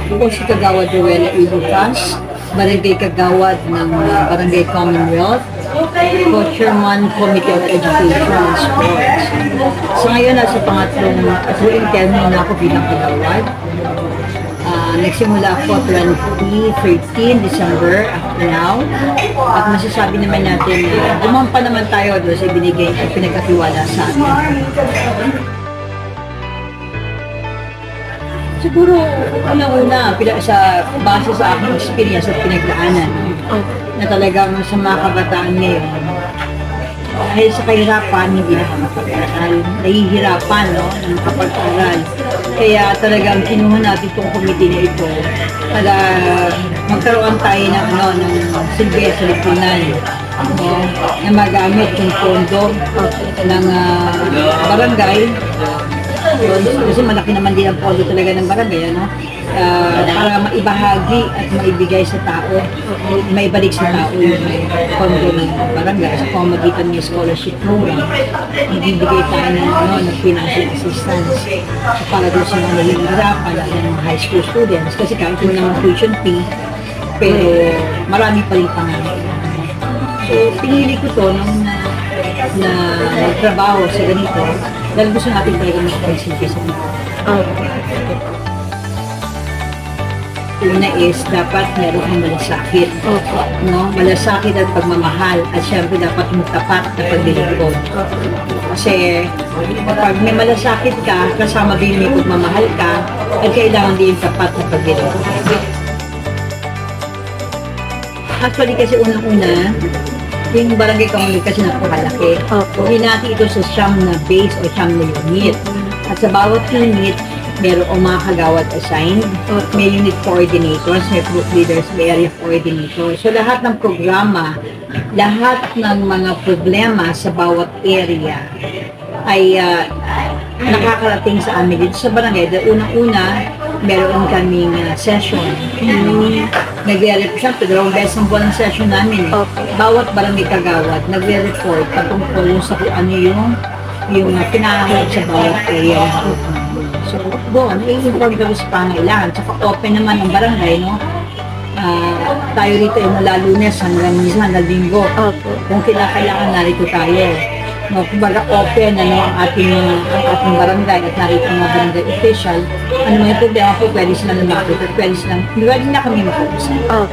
Ako si Kagawad Ruela E. Lucas, Barangay Kagawad ng Barangay Commonwealth, Co-Chairman Committee of Education and Sports. So ngayon, nasa pangatlong term na ako bilang Kagawad. Nagsimula ako 2013, December, up to now. At masasabi naman natin na gumampa naman tayo doon sa binigay at pinagkatiwala sa atin. Siguro, unang-una, sa base sa aking experience at pinaglaanan, na talagang sa mga kabataan ngayon, dahil sa kahirapan, hindi nakakapag-aral. Nahihirapan, no, na makapag-aral. Kaya talagang kinuha natin itong committee na ito para magkaroon tayo ng silbi sa lipunan, no, na magamit yung pondo ng barangay. Yun, kasi malaki naman din ang pondo talaga ng barangay, ano? Para maibahagi at maibigay sa tao, maibalik sa tao yung pondo ng barangay sa pamamagitan ng scholarship program. Ibibigay tayo ng financial assistance para doon sa mga nahihirapan ng mga high school students kasi kahit wala naman tuition fee, pero marami pa rin pangangailangan. So, pinili ko to nung na magtrabaho sa ganito dahil gusto natin talaga makapagsilbi sa mga. Una is, dapat meron kang malasakit. No? Malasakit at pagmamahal. At syempre, dapat yung tapat na paglilingkod. Kasi, kapag may malasakit ka, kasama din may pagmamahal ka, at kailangan din yung tapat na paglilingkod. Actually, kasi unang-una, yung barangay community kasi napakalaki. Hindi natin ito sa siyam na base o siyam na unit. At sa bawat unit, mayroong mga kagawad assigned, may unit coordinators, may group leaders, may area coordinators. So lahat ng programa, lahat ng mga problema sa bawat area ay nakakarating sa amin dito sa barangay. Dahil unang-una, meron kaming session. Nagre-report, dalawang beses ang buwan ng session namin. Bawat barangay kagawad, nagre-report patungkol sa kung ano yung pinahangad sa bawat area. So, doon, i-inform kami sa pangailangan. Tsaka open naman ang barangay, no? Tayo rito ay mula Lunes hanggang Linggo. Kung kailangan, narito tayo. No, kumbaga open ang ating barangay at narito ang mga barangay official. Ano may problema po, pwede silang lumapit at pwede na kami mag-uusap.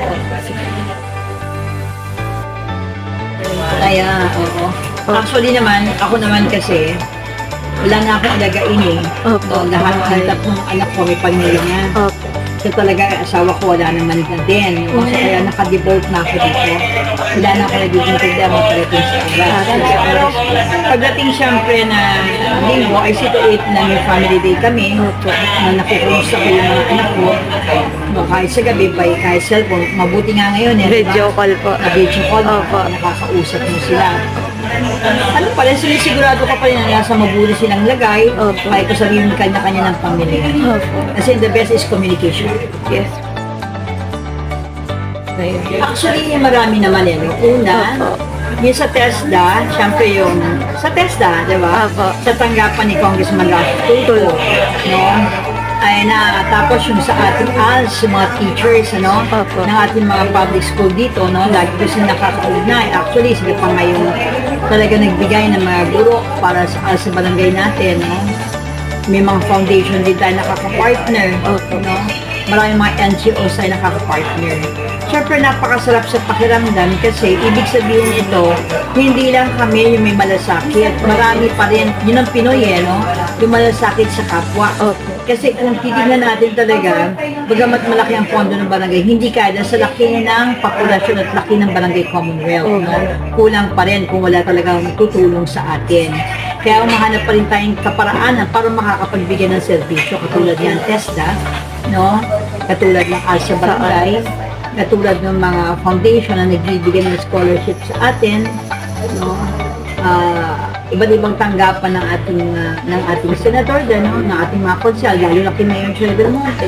Kaya, oo. Actually naman, ako naman kasi, wala na akong alagain eh. Lahat ng tatlong anak ko may pamilya niya. So talaga, asawa ko wala naman na din. So kaya naka-devote na ako dito. Wala na ako nagiging problema pagdating sa oras. Pagdating siyempre na Linggo, ay 7-8 na may family day kami. Na nakukumusta ko yung mga anak ko. Kahit sa gabi, kahit cellphone. Mabuti nga ngayon eh. Video call po. Video call po. Nakakausap mo sila. Ano pala, sinisigurado ka pa rin na nasa mabuti silang lagay, kahit ko sabihin kanya-kanya ng pamilya. Kasi the best is communication. Yes. Actually, marami naman yan. Una, yung sa TESDA, syempre yung sa TESDA, di ba? Sa tanggapan ni Congressman Rafi Tulfo, no? Ay tapos yung sa ating ALS, yung mga teachers, ano, ng ating mga public school dito, no, lagi ko sila nakakaugnay. Actually, sila pa ngayon talaga nagbigay ng mga guro para sa barangay natin, no. May mga foundation din tayo nakaka-partner, no. Maraming mga NGOs tayo nakaka-partner. Siyempre, napakasarap sa pakiramdam kasi ibig sabihin ito, hindi lang kami yung may malasakit. Marami pa rin, yun ang Pinoy no? Yung malasakit sa kapwa. Kasi kung titignan natin talaga, bagamat malaki ang pondo ng barangay, hindi kaya sa laki ng populasyon at laki ng barangay Commonwealth. No? Kulang pa rin kung wala talagang tutulong sa atin. Kaya umahanap pa rin tayong kaparaanan para makakapagbigay ng serbisyo katulad yan TESDA, no? Katulad ng ALSA Barangay, katulad ng mga foundation na nagbibigay ng scholarship sa atin, no? Iba't ibang tanggapan ng ating senador din, no? Ng ating mga konsyal, lalo na kay Mayor Joel Belmonte.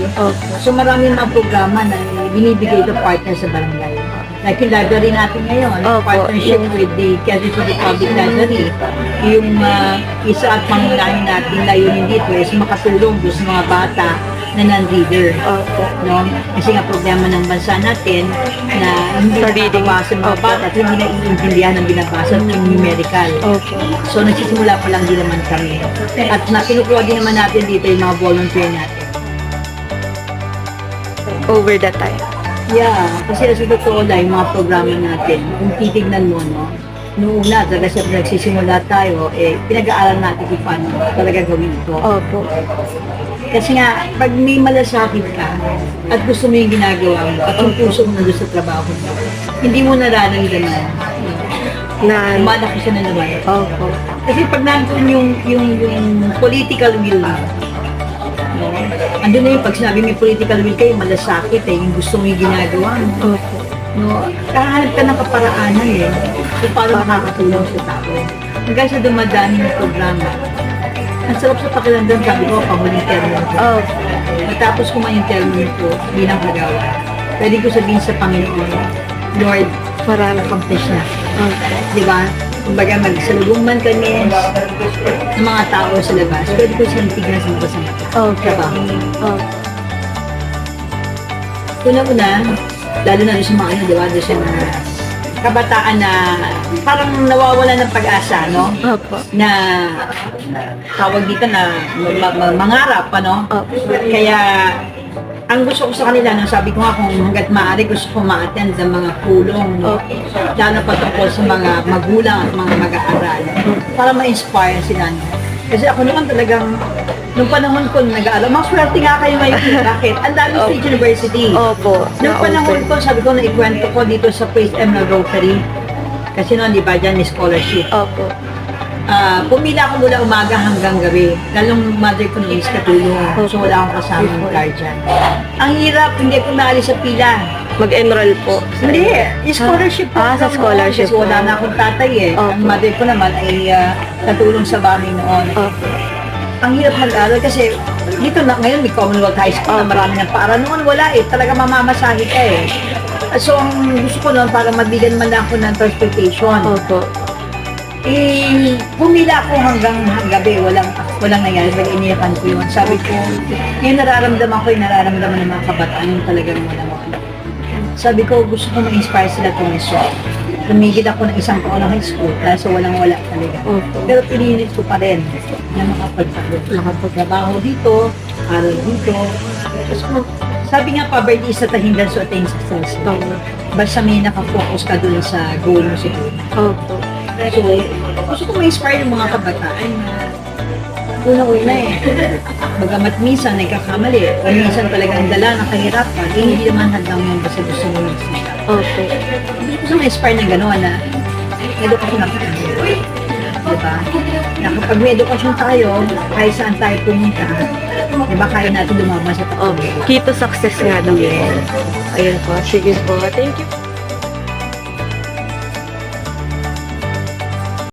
So maraming mga programa na binibigay ito partner sa barangay. Like yung library natin ngayon, Opo. partnership with the Quezon City Public Library. Yung isa at pangunahing natin layunin dito is makatulong doon sa mga bata na non-reader. Opo. No? Kasi nga problema ng bansa natin na hindi Sa reading. nakakabasa ng mga Opo. bata at hindi naiintindihan ng binabasa at yung numerical. Opo. So nagsisimula pa lang din naman kami. At kinukuha din naman natin dito yung mga volunteer natin. Over the time. Yeah, kasi sa totoo lang, yung mga programa natin, kung titignan mo, no, noong una, talaga siya nagsisimula tayo, pinag-aaral natin kung paano talaga gawin ito. Opo. Kasi nga, pag may malasakit ka, at gusto mo yung ginagawa mo, at yung puso mo nandun sa trabaho mo, hindi mo nararamdaman Na, malaki siya na naman. opo. Kasi pag nandun yung political will mo, no? Andun na yung pag sinabi may political will kayo, malasakit yung gusto mo yung ginagawa mo. Opo. No, kahanap ka ng kaparaanan kung paano makakatulong sa tao. Hanggang sa dumadami ng programa. Ang sarap sa pakiramdam, sabi ko, pahuling termo ko. Opo. Matapos ko yung termo ko bilang kagawa, pwede ko sabihin sa Panginoon, Lord, Marami. accomplish na. Opo. Di ba? Kumbaga, magsalubong man kami ng mga tao sa labas, pwede ko silang tignan sa mga kasama. Opo. Trabaho. Opo. Una-una, lalo na doon sa mga ano, di ba, doon sa mga kabataan na parang nawawala ng pag-asa, no? Opo. Na tawag dito na mangarap, ano? Opo. Kaya, ang gusto ko sa kanila, no, sabi ko nga kung hanggat maaari, gusto ko ma-attend ng mga pulong, no? Lalo pa tungkol sa mga magulang at mga mag-aaral, para ma-inspire sila, no? Kasi ako naman talagang, nung panahon ko nag-aaral, mas swerte nga kayo ngayon. Bakit? Ang dami State University. Opo. Nung panahon ko, sabi ko, naikwento ko dito sa Praise Emerald Rotary. Kasi noon, di ba, dyan may scholarship. Opo. Pumila ako mula umaga hanggang gabi. Lalong mother ko nung is katulong. So wala akong kasamang guardian. Ang hirap, hindi ako naalis sa pila. Mag-enroll po. Hindi, scholarship po. Sa scholarship Kasi wala na akong tatay Ang Opo. mother ko naman ay katulong sa bahay noon. Opo. Ang hirap mag-aral kasi dito na ngayon may Commonwealth High School na marami ng para. Noon wala talaga mamamasahe ka So ang gusto ko noon para mabigyan man lang ako ng transportation. Opo. Pumila ako hanggang gabi, walang nangyari, iniyakan ko yun. Sabi ko, yung nararamdaman ko, yung nararamdaman ng mga kabataan, yung talagang walang ako. Sabi ko, gusto ko ma-inspire sila tumiso. Tumigil ako ng isang taon ng high school, dahil sa walang-wala talaga. Opo. Pero pinilit ko pa rin na makapagtrabaho dito, aral dito. Tapos, sabi nga, poverty is not a hindrance to attain success. Opo. Basta may nakafocus ka dun sa goal mo siguro. Opo. So, gusto ko ma-inspire yung mga kabataan na una-una bagamat minsan nagkakamali, o minsan talagang dala ng kahirapan, hindi naman hadlang yung basta gusto mo magsita. Opo. Gusto ko ma-inspire ng gano'n na edukasyon ang tayo. Diba? Na kapag may edukasyon tayo, kahit saan tayo pumunta, diba kaya natin lumabas sa tayo. Opo. Key to success nga daw. Ayun po. Sige po. Thank you po.